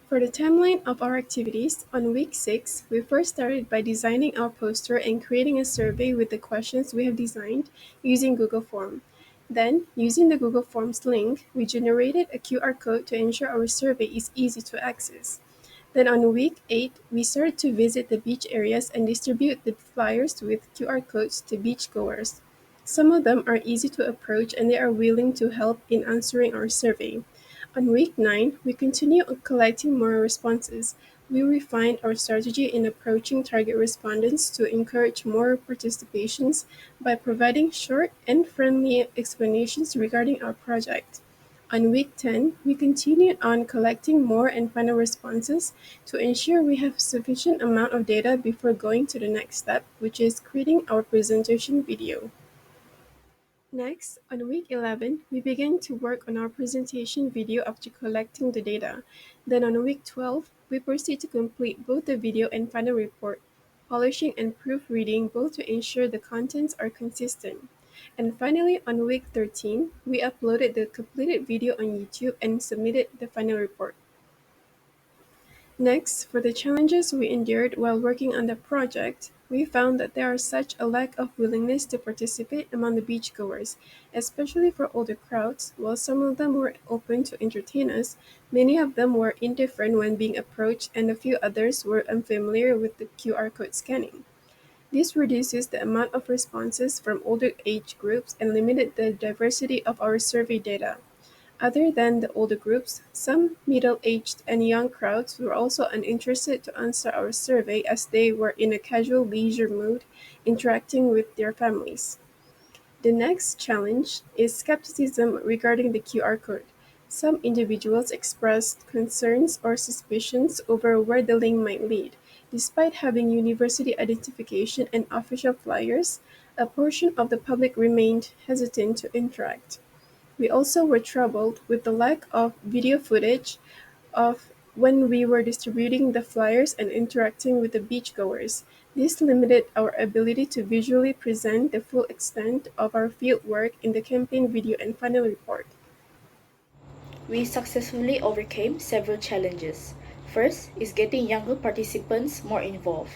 For the timeline of our activities, on week 6, we first started by designing our poster and creating a survey with the questions we have designed using Google Form. Then, using the Google Forms link, we generated a QR code to ensure our survey is easy to access. Then on week 8, we started to visit the beach areas and distribute the flyers with QR codes to beachgoers. Some of them are easy to approach and they are willing to help in answering our survey. On week 9, we continue on collecting more responses. We refined our strategy in approaching target respondents to encourage more participations by providing short and friendly explanations regarding our project. On week 10, we continued on collecting more and final responses to ensure we have sufficient amount of data before going to the next step, which is creating our presentation video. Next, on week 11, we began to work on our presentation video after collecting the data. Then on week 12, we proceed to complete both the video and final report, polishing and proofreading both to ensure the contents are consistent. And finally, on week 13, we uploaded the completed video on YouTube and submitted the final report. Next, for the challenges we endured while working on the project, we found that there is such a lack of willingness to participate among the beachgoers, especially for older crowds. While some of them were open to entertain us, many of them were indifferent when being approached, and a few others were unfamiliar with the QR code scanning. This reduces the amount of responses from older age groups and limited the diversity of our survey data. Other than the older groups, some middle-aged and young crowds were also uninterested to answer our survey as they were in a casual leisure mood, interacting with their families. The next challenge is skepticism regarding the QR code. Some individuals expressed concerns or suspicions over where the link might lead. Despite having university identification and official flyers, a portion of the public remained hesitant to interact. We also were troubled with the lack of video footage of when we were distributing the flyers and interacting with the beachgoers. This limited our ability to visually present the full extent of our field work in the campaign video and final report. We successfully overcame several challenges. First is getting younger participants more involved.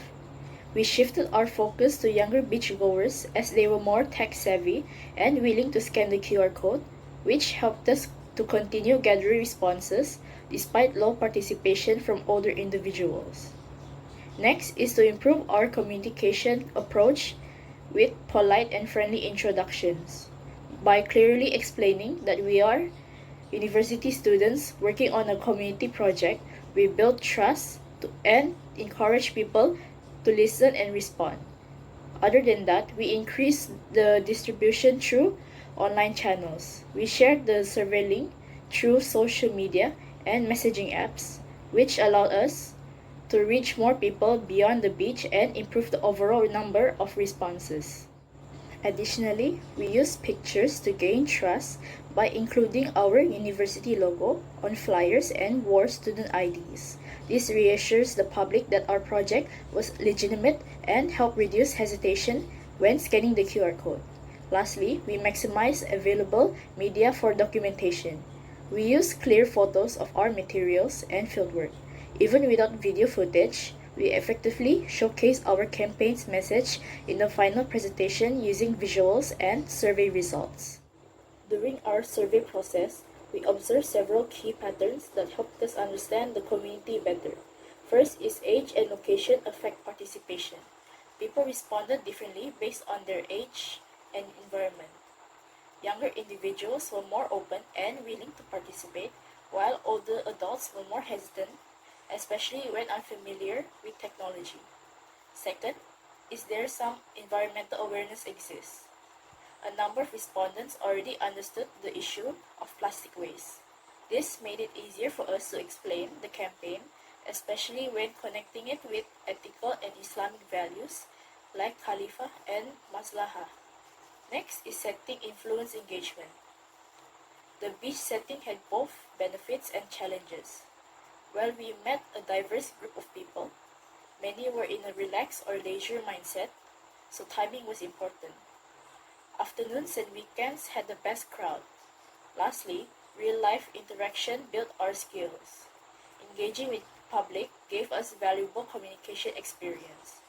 We shifted our focus to younger beachgoers as they were more tech-savvy and willing to scan the QR code, which helped us to continue gathering responses despite low participation from older individuals. Next is to improve our communication approach with polite and friendly introductions by clearly explaining that we are university students working on a community project. We build trust and encourage people to listen and respond. Other than that, we increase the distribution through online channels. We share the survey link through social media and messaging apps, which allow us to reach more people beyond the beach and improve the overall number of responses. Additionally, we use pictures to gain trust by including our university logo on flyers and wore student IDs. This reassures the public that our project was legitimate and help reduce hesitation when scanning the QR code. Lastly, we maximize available media for documentation. We use clear photos of our materials and fieldwork. Even without video footage, we effectively showcase our campaign's message in the final presentation using visuals and survey results. During our survey process, we observed several key patterns that helped us understand the community better. First is age and location affect participation. People responded differently based on their age and environment. Younger individuals were more open and willing to participate, while older adults were more hesitant, especially when unfamiliar with technology. Second, is there some environmental awareness exists? A number of respondents already understood the issue of plastic waste. This made it easier for us to explain the campaign, especially when connecting it with ethical and Islamic values like Khalifa and Maslahah. Next is setting influence engagement. The beach setting had both benefits and challenges. While we met a diverse group of people, many were in a relaxed or leisure mindset, so timing was important. Afternoons and weekends had the best crowd. Lastly, real-life interaction built our skills. In Engaging with the public gave us valuable communication experience.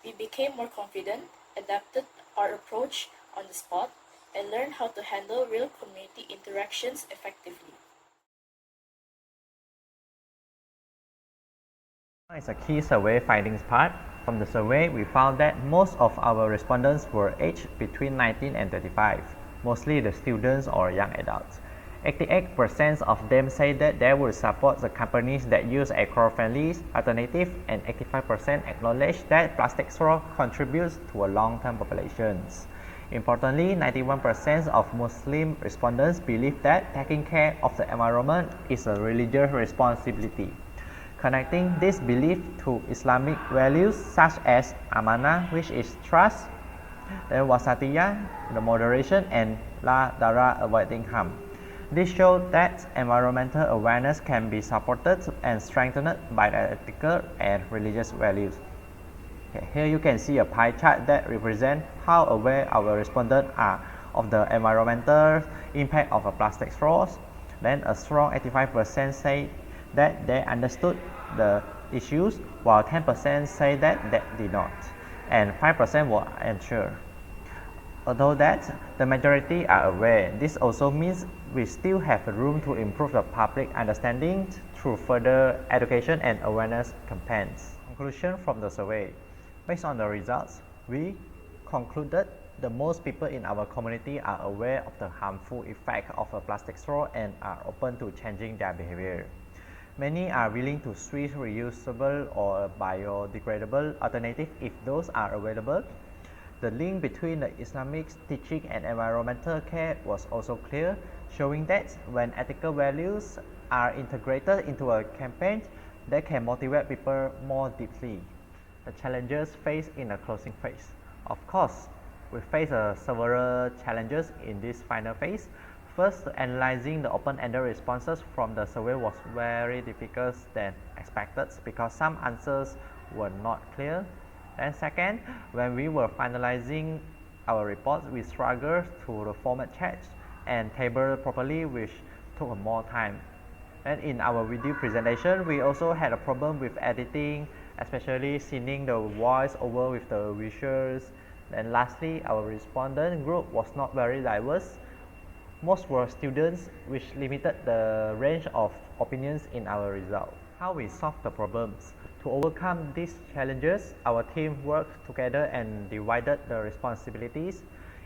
We became more confident, adapted our approach on the spot, and learned how to handle real community interactions effectively. It's a key survey findings part. From the survey, we found that most of our respondents were aged between 19 and 35, mostly the students or young adults. 88% of them say that they would support the companies that use eco-friendly alternative, and 85% acknowledge that plastic straw contributes to a long-term populations. Importantly, 91% of Muslim respondents believe that taking care of the environment is a religious responsibility. Connecting this belief to Islamic values such as amanah, which is trust, then wasatiyah, the moderation, and la dara, avoiding harm. This shows that environmental awareness can be supported and strengthened by the ethical and religious values. Okay, here you can see a pie chart that represents how aware our respondents are of the environmental impact of a plastic straws. Then a strong 85% say that they understood the issues, while 10% say that they did not, and 5% were unsure. Although that the majority are aware, this also means we still have room to improve the public understanding through further education and awareness campaigns. Conclusion from the survey. Based on the results, we concluded the most people in our community are aware of the harmful effect of a plastic straw and are open to changing their behavior. Many are willing to switch reusable or biodegradable alternatives if those are available. The link between the Islamic teaching and environmental care was also clear, showing that when ethical values are integrated into a campaign, they can motivate people more deeply. The challenges faced in the closing phase. Of course, we face several challenges in this final phase. First, analyzing the open-ended responses from the survey was very difficult than expected because some answers were not clear. And second, when we were finalizing our reports, we struggled to format charts and table properly, which took more time. And in our video presentation, we also had a problem with editing, especially sending the voice over with the visuals. And lastly, our respondent group was not very diverse. Most were students, which limited the range of opinions in our result. How we solved the problems. To overcome these challenges, our team worked together and divided the responsibilities.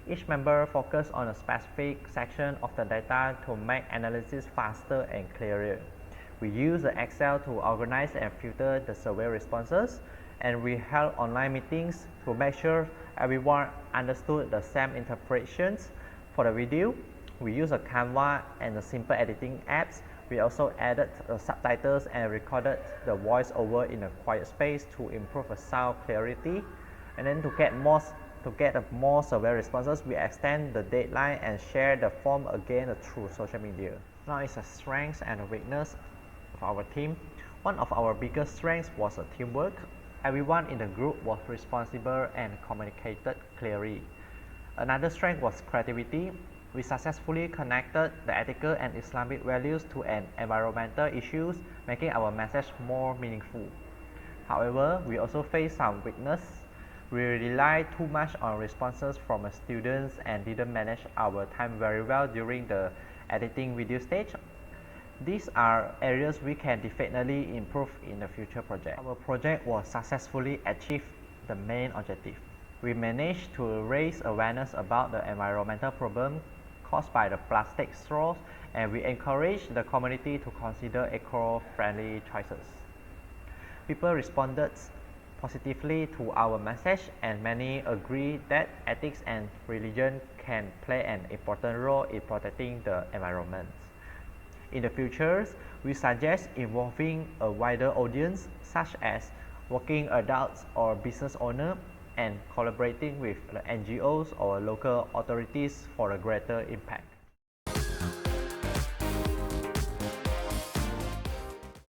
Each member focused on a specific section of the data to make analysis faster and clearer. We used Excel to organize and filter the survey responses, and we held online meetings to make sure everyone understood the same interpretations. For the video, we used a Canva and the simple editing apps. We also added subtitles and recorded the voiceover in a quiet space to improve the sound clarity. And then to get more survey responses, we extend the deadline and share the form again through social media. Now it's a strength and a weakness of our team. One of our biggest strengths was teamwork. Everyone in the group was responsible and communicated clearly. Another strength was creativity. We successfully connected the ethical and Islamic values to an environmental issues, making our message more meaningful. However, we also face some weakness. We relied too much on responses from students and didn't manage our time very well during the editing video stage. These are areas we can definitely improve in the future project. Our project was successfully achieved the main objective. We managed to raise awareness about the environmental problem caused by the plastic straws, and we encourage the community to consider eco-friendly choices. People responded positively to our message, and many agree that ethics and religion can play an important role in protecting the environment. In the future, we suggest involving a wider audience such as working adults or business owners, and collaborating with the NGOs or local authorities for a greater impact.